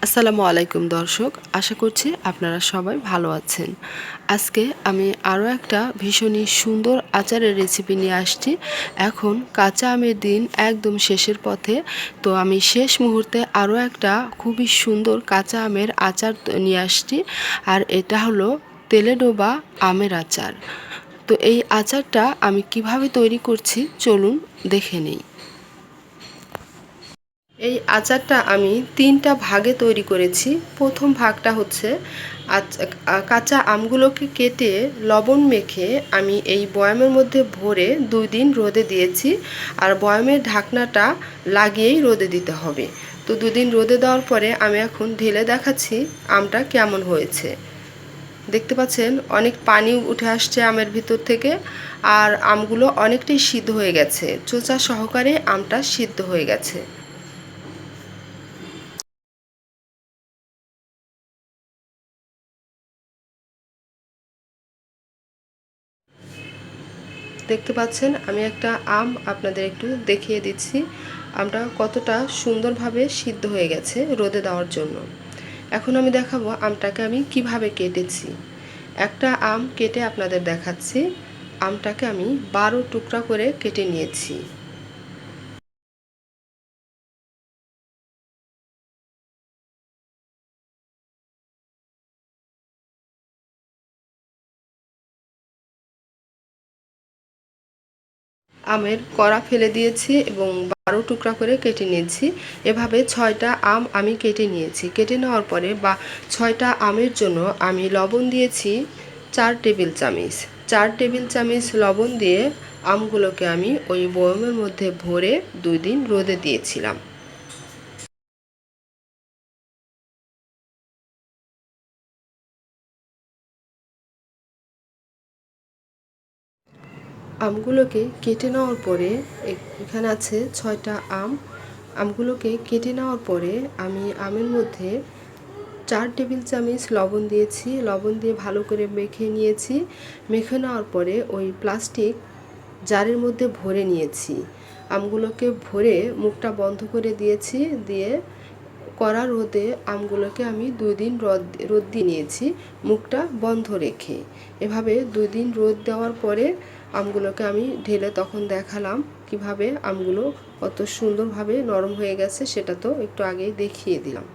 আসসালামু আলাইকুম দর্শক, আশা করছি আপনারা সবাই ভালো আছেন। আজকে আমি আরও একটা ভীষণই সুন্দর আচারের রেসিপি নিয়ে আসছি। এখন কাঁচা আমের দিন একদম শেষের পথে, তো আমি শেষ মুহূর্তে আরও একটা খুবই সুন্দর কাঁচা আমের আচার নিয়ে আসছি। আর এটা হলো তেলে ডোবা আমের আচার। তো এই আচারটা আমি কিভাবে তৈরি করছি চলুন দেখে নিই। এই আচারটা আমি ৩টা ভাগে তৈরি করেছি। প্রথম ভাগটা হচ্ছে কাঁচা আমগুলোকে কেটে লবণ মেখে আমি এই বয়ামের মধ্যে ভরে ২ দিন রোদে দিয়েছি। আর বয়ামের ঢাকনাটা লাগিয়েই রোদে দিতে হবে। তো ২ দিন রোদে দেওয়ার পরে আমি এখন ঢেলে দেখাচ্ছি আমটা কেমন হয়েছে। দেখতে পাচ্ছেন অনেক পানি উঠে আসছে আমের ভিতর থেকে, আর আমগুলো অনেকটাই সিদ্ধ হয়ে গেছে, চোচা সহকারে আমটা সিদ্ধ হয়ে গেছে। দেখতে পাচ্ছেন আমি একটা আম আপনাদের একটু দেখিয়ে দিচ্ছি আমটা কতটা সুন্দরভাবে সিদ্ধ হয়ে গেছে রোদে দেওয়ার জন্য। এখন আমি দেখাবো আমটাকে আমি কিভাবে কেটেছি। একটা আম কেটে আপনাদের দেখাচ্ছি। আমটাকে আমি 12 টুকরা করে কেটে নিয়েছি। আমের কড়া ফেলে দিয়েছি এবং 12 টুকরা করে কেটে নিয়েছি। এভাবে 6টা আম আমি কেটে নিয়েছি। কেটে নেওয়ার পরে 6টা আমের জন্য আমি লবণ দিয়েছি 4 টেবিল চামচ। 4 টেবিল চামচ লবণ দিয়ে আমগুলোকে আমি ওই বয়মের মধ্যে ভরে 2 দিন রোদে দিয়েছিলাম। আমগুলোকে কেটে নেওয়ার পরে এখানে আছে 6টা আম। আমগুলোকে কেটে নেওয়ার পরে আমি আমের মধ্যে 4 টেবিল চামচ লবণ দিয়েছি। লবণ দিয়ে ভালো করে মেখে নিয়েছি। মেখে নেওয়ার পরে ওই প্লাস্টিক জারের মধ্যে ভরে নিয়েছি। আমগুলোকে ভরে মুখটা বন্ধ করে দিয়েছি। দিয়ে কড়া রোদে আমগুলোকে আমি 2 দিন রোদ দিয়ে নিয়েছি, মুখটা বন্ধ রেখে। এভাবে 2 দিন রোদ দেওয়ার পরে আমগুলোকে আমি ঢেলে তখন দেখালাম কিভাবে আমগুলো কত সুন্দরভাবে নরম হয়ে গেছে, সেটা তো একটু আগেই দেখিয়ে দিলাম।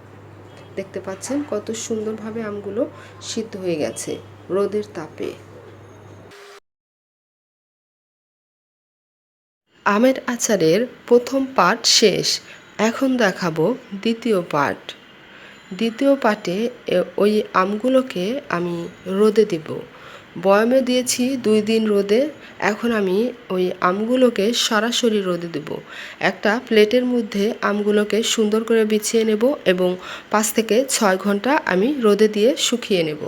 দেখতে পাচ্ছেন কত সুন্দরভাবে আমগুলো সিদ্ধ হয়ে গেছে রোদের তাপে। আমের আচারের প্রথম পার্ট শেষ। এখন দেখাবো দ্বিতীয় পার্ট। দ্বিতীয় পার্টে ওই আমগুলোকে আমি রোদে দেব। বয়ামে দিয়েছি 2 দিন রোদে। এখন আমি ওই আমগুলোকে সরাসরি রোদে দেব। একটা প্লেটের মধ্যে আমগুলোকে সুন্দর করে বিছিয়ে নেব এবং 5 থেকে 6 ঘন্টা আমি রোদে দিয়ে শুকিয়ে নেব।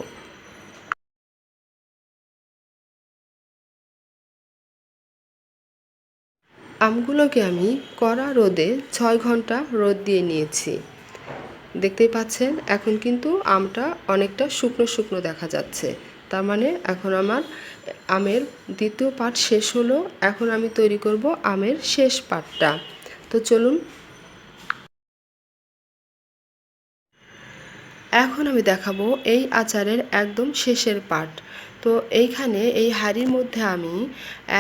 আমগুলোকে আমি কড়া রোদে 6 ঘন্টা রোদ দিয়ে নিয়েছি। দেখতেই পাচ্ছেন এখন কিন্তু আমটা অনেকটা শুকনো শুকনো দেখা যাচ্ছে। তার মানে এখন আমার আমের দ্বিতীয় পার্ট শেষ হলো। এখন আমি তৈরি করব আমের শেষ পার্টটা। তো চলুন। এখন আমি দেখাবো এই আচারের একদম শেষের পার্ট। তো এইখানে এই হাঁড়ির মধ্যে আমি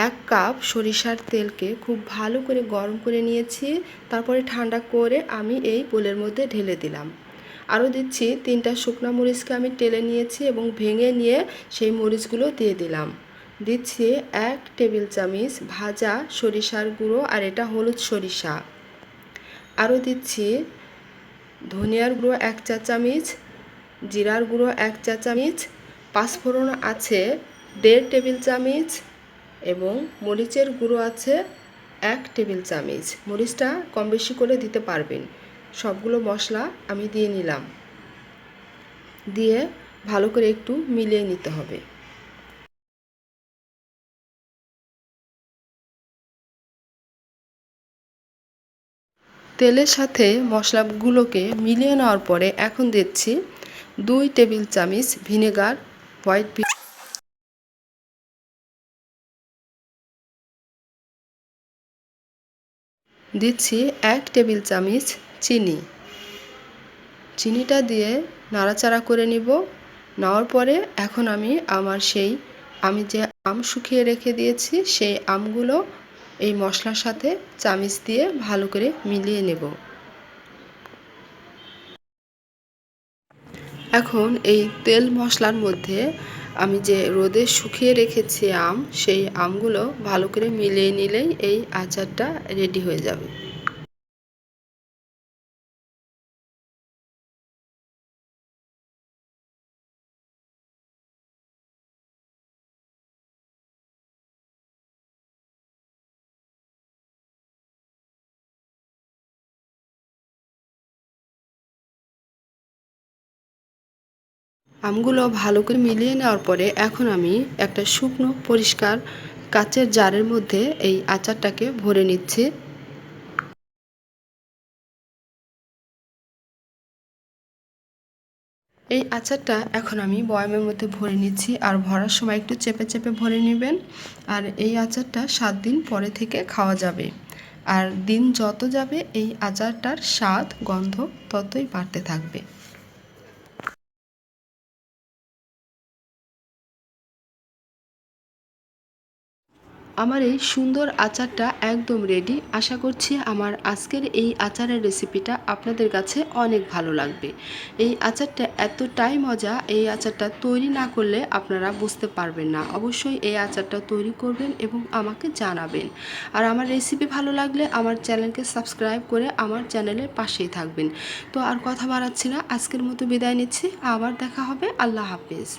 1 কাপ সরিষার তেলকে খুব ভালো করে গরম করে নিয়েছি। তারপরে ঠান্ডা করে আমি এই বোলের মধ্যে ঢেলে দিলাম। আরও দিচ্ছি 3টা শুকনো মরিচকে আমি টেলে নিয়েছি এবং ভেঙে নিয়ে সেই মরিচগুলো দিয়ে দিলাম। দিচ্ছি 1 টেবিল চামচ ভাজা সরিষার গুঁড়ো, আর এটা হলুদ সরিষা। আরও দিচ্ছি ধনিয়ার গুঁড়ো 1 চা চামচ, জিরার গুঁড়ো 1 চা চামচ, পাঁচফোড়ন আছে 1.5 টেবিল চামচ এবং মরিচের গুঁড়ো আছে 1 টেবিল চামচ। মরিচটা কম বেশি করে দিতে পারবেন। সবগুলো মশলা আমি দিয়ে নিলাম। দিয়ে ভালো করে একটু মিলিয়ে নিতে হবে। তেলের সাথে মশলাগুলোকে মিলিয়ে নেওয়ার পরে এখন দিচ্ছি 2 টেবিল চামচ ভিনেগার, হোয়াইট দিচ্ছি 1 টেবিল চামচ চিনি। চিনিটা দিয়ে নাড়াচাড়া করে নিব। নেওয়ার পরে এখন আমি আমি যে আম শুকিয়ে রেখে দিয়েছি সেই আমগুলো এই মশলার সাথে চামিচ দিয়ে ভালো করে মিলিয়ে নেব। এখন এই তেল মশলার মধ্যে আমি যে রোদে শুকিয়ে রেখেছি সেই আমগুলো ভালো করে মিলিয়ে নিলেই এই আচারটা রেডি হয়ে যাবে। আমগুলো ভালো করে মিলিয়ে নেওয়ার পরে এখন আমি একটা শুকনো পরিষ্কার কাচের জারের মধ্যে এই আচারটাকে ভরে নিচ্ছি। এই আচারটা এখন আমি বয়ামের মধ্যে ভরে নিচ্ছি, আর ভরার সময় একটু চেপে চেপে ভরে নেবেন। আর এই আচারটা 7 দিন পরে থেকে খাওয়া যাবে। আর দিন যত যাবে এই আচারটার স্বাদ গন্ধ ততই বাড়তে থাকবে। আমার এই সুন্দর আচারটা একদম রেডি। আশা করছি আমার আজকের এই আচারের রেসিপিটা আপনাদের কাছে অনেক ভালো লাগবে। এই আচারটা এতটাই মজা, এই আচারটা তৈরি না করলে আপনারা বুঝতে পারবেন না। অবশ্যই এই আচারটা তৈরি করবেন এবং আমাকে জানাবেন। আর আমার রেসিপি ভালো লাগলে আমার চ্যানেলকে সাবস্ক্রাইব করে আমার চ্যানেলের পাশেই থাকবেন। তো আর কথা বাড়াচ্ছি না, আজকের মতো বিদায় নিচ্ছি। আবার দেখা হবে। আল্লাহ হাফেজ।